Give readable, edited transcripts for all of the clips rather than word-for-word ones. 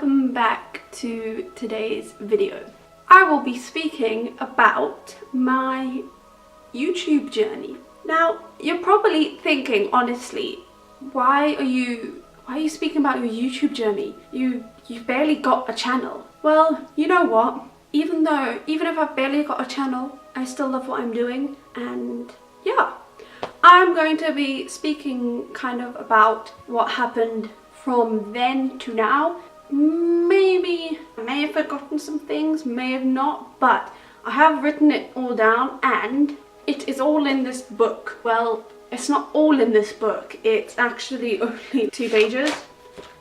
welcome back to today's video. I will be speaking about my YouTube journey. Now, you're probably thinking, honestly, why are you speaking about your YouTube journey? You've barely got a channel. Well, you know what? Even if I've barely got a channel, I still love what I'm doing, and yeah. I'm going to be speaking kind of about what happened from then to now. Maybe I may have forgotten some things, may have not, but I have written it all down and it is all in this book. Well, it's not all in this book, it's actually only 2 pages.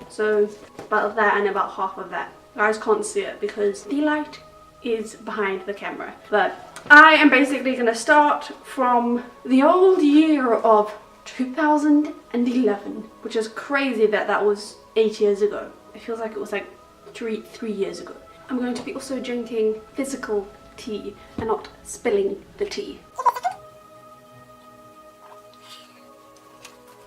So about that and about half of that. You guys can't see it because the light is behind the camera. But I am basically going to start from the old year of 2011, which is crazy that that was 8 years ago. It feels like it was like three years ago. I'm going to be also drinking physical tea and not spilling the tea.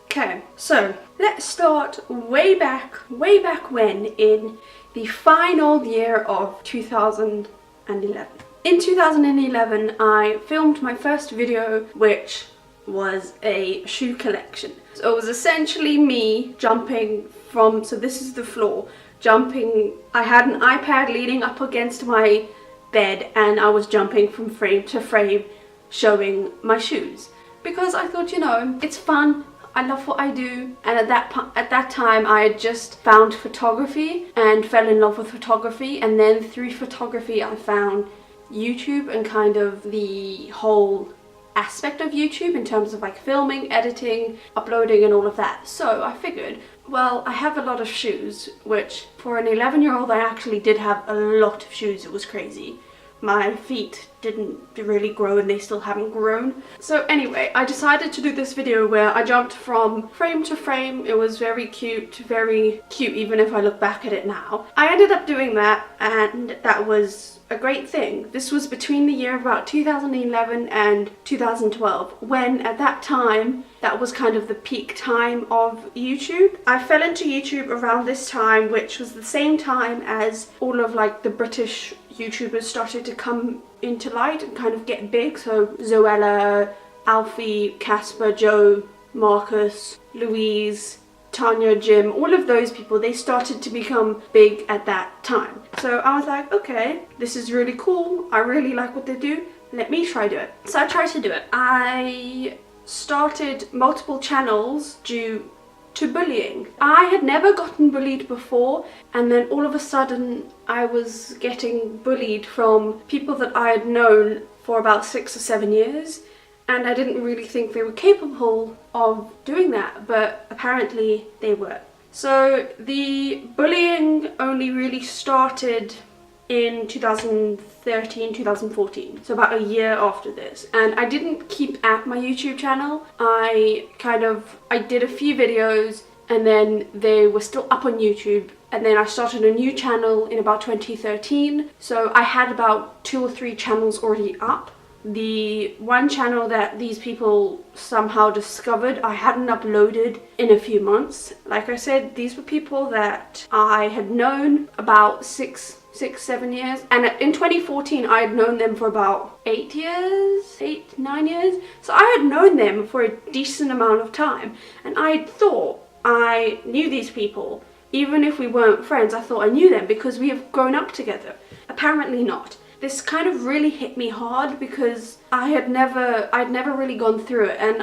Okay, so let's start way back when, in the final year of 2011. In 2011, I filmed my first video, which was a shoe collection. So it was essentially me jumping from, so this is the floor, jumping. I had an iPad leaning up against my bed and I was jumping from frame to frame showing my shoes. Because I thought, you know, it's fun. I love what I do, and at that time I had just found photography and fell in love with photography, and then through photography I found YouTube and kind of the whole aspect of YouTube in terms of like filming, editing, uploading and all of that. So I figured, well, I have a lot of shoes, which for an 11-year-old I actually did have a lot of shoes. It was crazy. My feet didn't really grow and they still haven't grown. So anyway, I decided to do this video where I jumped from frame to frame. It was very cute even if I look back at it now. I ended up doing that and that was a great thing. This was between the year of about 2011 and 2012, when at that time that was kind of the peak time of YouTube. I fell into YouTube around this time, which was the same time as all of like the British YouTubers started to come into light and kind of get big. So Zoella, Alfie, Casper, Joe, Marcus, Louise, Tanya, Jim, all of those people, they started to become big at that time. So I was like, okay, this is really cool. I really like what they do. Let me try do it. So I tried to do it. I started multiple channels due to bullying. I had never gotten bullied before, and then all of a sudden I was getting bullied from people that I had known for about 6 or 7 years, and I didn't really think they were capable of doing that, but apparently they were. So the bullying only really started in 2013, 2014, so about a year after this. And I didn't keep at my YouTube channel. I did a few videos and then they were still up on YouTube, and then I started a new channel in about 2013. So I had about 2 or 3 channels already up. The one channel that these people somehow discovered, I hadn't uploaded in a few months. Like I said, these were people that I had known about 6-7 years, and in 2014 I had known them for about 8 years, 9 years. So I had known them for a decent amount of time, and I thought I knew these people. Even if we weren't friends, I thought I knew them because we have grown up together. Apparently not. This kind of really hit me hard because I'd never really gone through it, and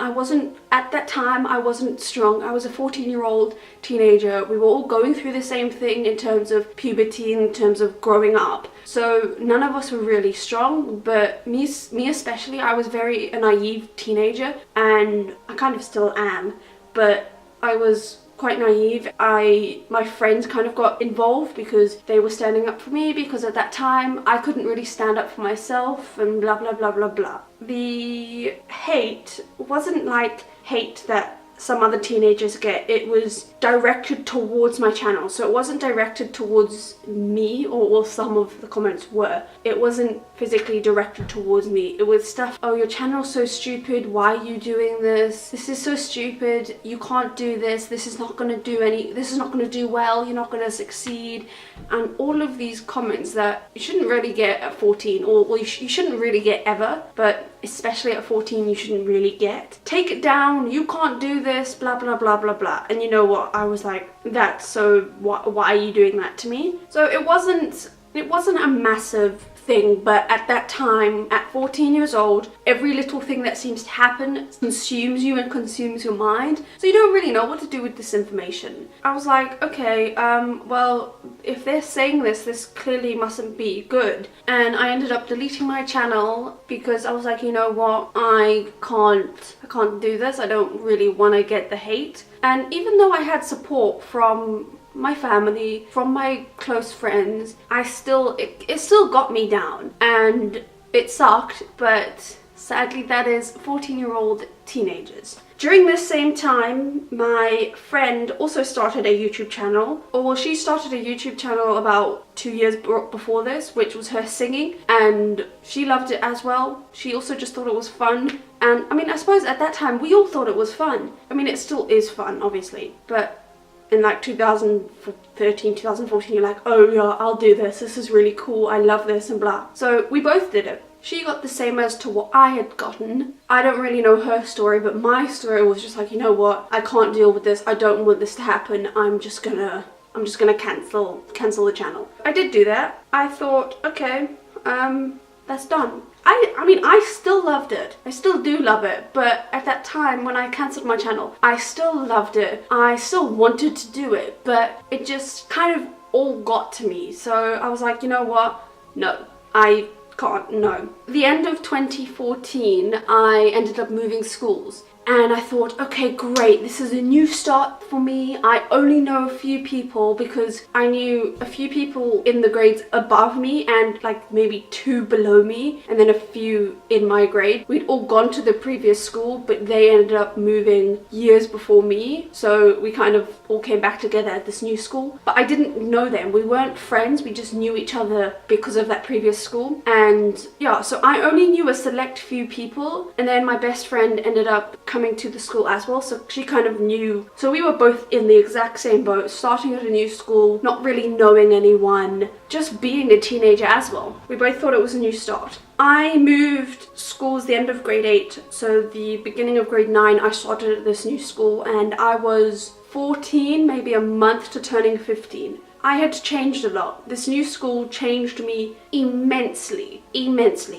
at that time I wasn't strong. I was a 14-year-old teenager. We were all going through the same thing in terms of puberty, in terms of growing up. So none of us were really strong, but me especially, I was a naive teenager, and I kind of still am, but I was quite naive. My friends kind of got involved because they were standing up for me, because at that time I couldn't really stand up for myself, and blah blah blah blah blah. The hate wasn't like hate that some other teenagers get, it was directed towards my channel. So it wasn't directed towards me, or some of the comments were. It wasn't physically directed towards me. It was stuff, oh, your channel's so stupid, why are you doing this? This is so stupid, you can't do this, this is not gonna do well, you're not gonna succeed. And all of these comments that you shouldn't really get at 14, or you shouldn't really get ever, but especially at 14 you shouldn't really get. Take it down, you can't do this, blah blah blah blah blah. And you know what, I was like, that's so, why are you doing that to me? So it wasn't a massive thing, but at that time, at 14 years old, every little thing that seems to happen consumes you and consumes your mind, so you don't really know what to do with this information. I was like, okay, well, if they're saying this clearly mustn't be good. And I ended up deleting my channel because I was like, you know what, I can't do this, I don't really want to get the hate. And even though I had support from my family, from my close friends, it still got me down, and it sucked, but sadly that is 14-year-old teenagers. During this same time, my friend also started a YouTube channel, or she started a YouTube channel about 2 years before this, which was her singing, and she loved it as well. She also just thought it was fun, and I mean, I suppose at that time we all thought it was fun. I mean, it still is fun, obviously, but in like 2013, 2014, you're like, oh yeah, I'll do this, this is really cool, I love this, and blah. So we both did it. She got the same as to what I had gotten. I don't really know her story, but my story was just like, you know what, I can't deal with this, I don't want this to happen, I'm just gonna cancel the channel. I did do that. I thought, okay, that's done. I mean, I still loved it. I still do love it, but at that time when I cancelled my channel, I still loved it. I still wanted to do it, but it just kind of all got to me. So I was like, you know what? No, I can't, no. The end of 2014, I ended up moving schools. And I thought, okay, great, this is a new start for me. I only know a few people because I knew a few people in the grades above me and like maybe 2 below me, and then a few in my grade. We'd all gone to the previous school, but they ended up moving years before me. So we kind of all came back together at this new school. But I didn't know them. We weren't friends. We just knew each other because of that previous school. And yeah, so I only knew a select few people. And then my best friend ended up coming to the school as well, so she kind of knew. So we were both in the exact same boat, starting at a new school, not really knowing anyone, just being a teenager as well. We both thought it was a new start. I moved schools the end of grade 8, so the beginning of grade 9 I started at this new school, and I was 14, maybe a month to turning 15. I had changed a lot. This new school changed me immensely.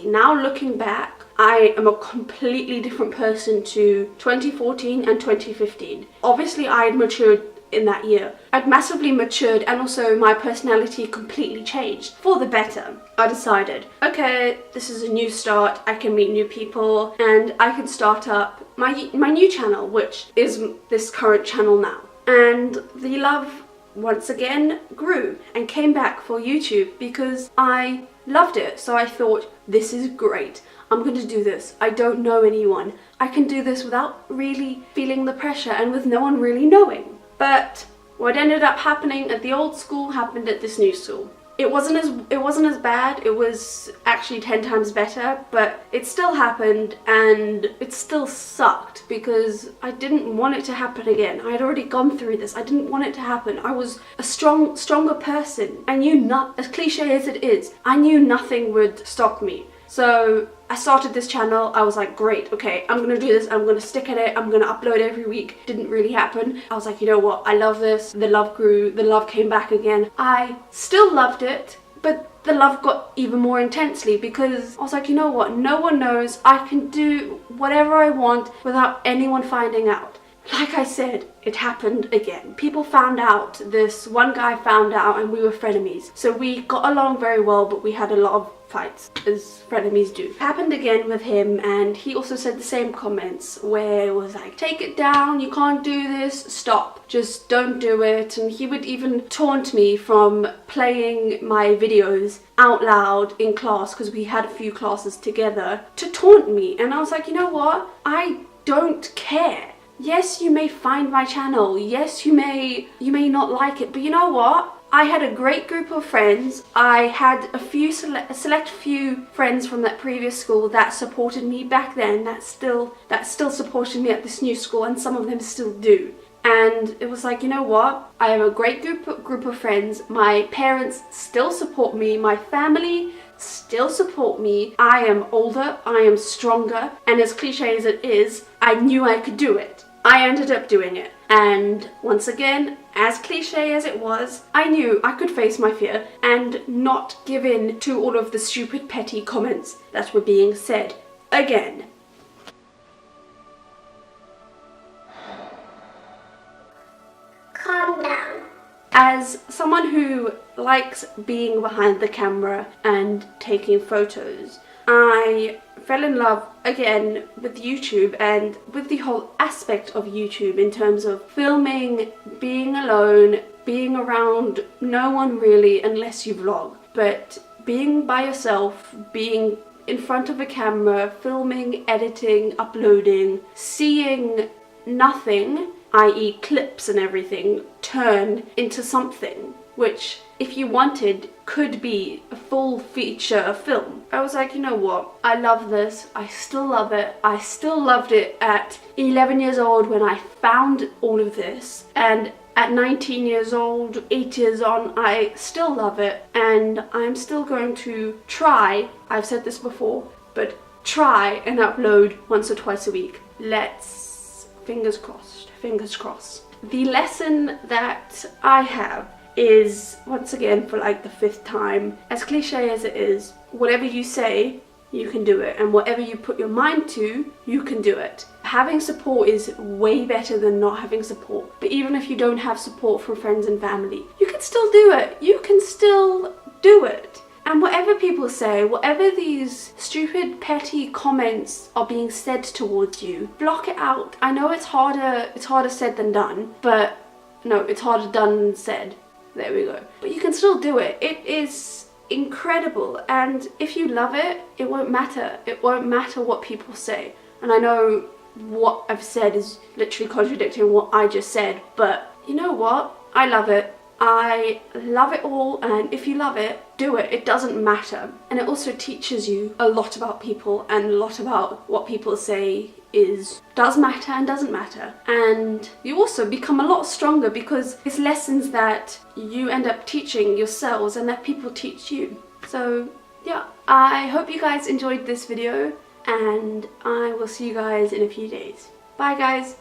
Now looking back, I am a completely different person to 2014 and 2015. Obviously, I had matured in that year. I'd massively matured, and also my personality completely changed for the better. I decided, okay, this is a new start, I can meet new people, and I can start up my new channel, which is this current channel now. And the love once again grew and came back for YouTube because I loved it. So I thought, this is great. I'm going to do this. I don't know anyone. I can do this without really feeling the pressure and with no one really knowing. But what ended up happening at the old school happened at this new school. It wasn't as bad. It was actually 10 times better, but it still happened, and it still sucked because I didn't want it to happen again. I had already gone through this. I didn't want it to happen. I was a stronger person. I knew not, as cliche as it is, I knew nothing would stop me. So I started this channel. I was like, great, okay, I'm gonna do this, I'm gonna stick at it, I'm gonna upload every week. Didn't really happen. I was like, you know what, I love this. The love grew, the love came back again. I still loved it, but the love got even more intensely because I was like, you know what, no one knows. I can do whatever I want without anyone finding out. Like I said, it happened again. People found out. This one guy found out, and we were frenemies. So we got along very well, but we had a lot of fights, as frenemies do. It happened again with him, and he also said the same comments where it was like, take it down, you can't do this, stop, just don't do it. And he would even taunt me from playing my videos out loud in class, because we had a few classes together, to taunt me. And I was like, you know what, I don't care. Yes, you may find my channel. Yes, you may not like it, but you know what? I had a great group of friends. I had a select few friends from that previous school that supported me back then, that still supported me at this new school, and some of them still do. And it was like, you know what? I have a great group of friends. My parents still support me. My family still support me. I am older, I am stronger, and as cliche as it is, I knew I could do it. I ended up doing it. And once again, as cliche as it was, I knew I could face my fear and not give in to all of the stupid petty comments that were being said again. Calm down. As someone who likes being behind the camera and taking photos, I fell in love again with YouTube and with the whole aspect of YouTube in terms of filming, being alone, being around no one really unless you vlog, but being by yourself, being in front of a camera, filming, editing, uploading, seeing nothing, i.e. clips and everything, turn into something which, if you wanted, could be a full feature film. I was like, you know what? I love this. I still love it. I still loved it at 11 years old when I found all of this. And at 19 years old, 8 years on, I still love it. And I'm still going to try, I've said this before, but try and upload once or twice a week. Let's, fingers crossed, fingers crossed. The lesson that I have is, once again, for like the 5th time, as cliche as it is, whatever you say, you can do it, and whatever you put your mind to, you can do it. Having support is way better than not having support, but even if you don't have support from friends and family, you can still do it. You can still do it. And whatever people say, whatever these stupid petty comments are being said towards you, block it out. I know it's harder said than done, but no, it's harder done than said. There we go. But you can still do it. It is incredible, and if you love it, it won't matter. It won't matter what people say. And I know what I've said is literally contradicting what I just said, but you know what? I love it. I love it all, and if you love it, do it. It doesn't matter. And it also teaches you a lot about people and a lot about what people say does matter and doesn't matter. And you also become a lot stronger because it's lessons that you end up teaching yourselves and that people teach you. So yeah, I hope you guys enjoyed this video, and I will see you guys in a few days. Bye guys.